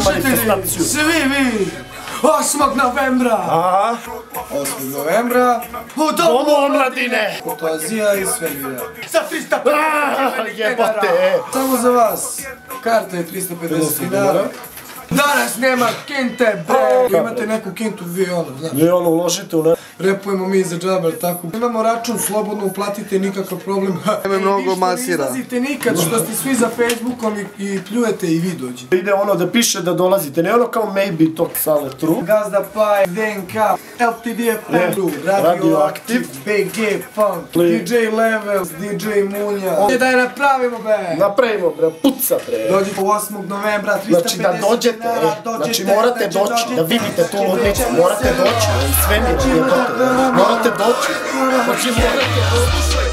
manifestaciju. Svi vi 8. novembra. 8. novembra u Domu omladine. Kurtoazija i svemira. Za 350 jebote. Samo za vas. Karta je 350 dinara. Danas nema kinte, bre! Imate neku kintu, vi ono, znaš. Vi ono uložite u ne... Repujemo mi za džaber, tako. Imamo račun, slobodno uplatite, nikakav problem. Nema mnogo masira. Vi što ne izlazite nikad, što ste svi za Facebookom i pljujete i vi dođete. Ide ono da piše da dolazite, ne ono kao maybe talk sale true. Gazda Paj, DNK, LTDFM, Radioaktiv, BG Funk, DJ Levels, DJ Munja. Da je napravimo, bre! Napravimo, bre, puca, bre. Dođite 8. novembra, 350 Znači da dođete, znači morate doći, da vidite tu ludnicu, morate doći, sve mi je to, morate doći, znači morate doći.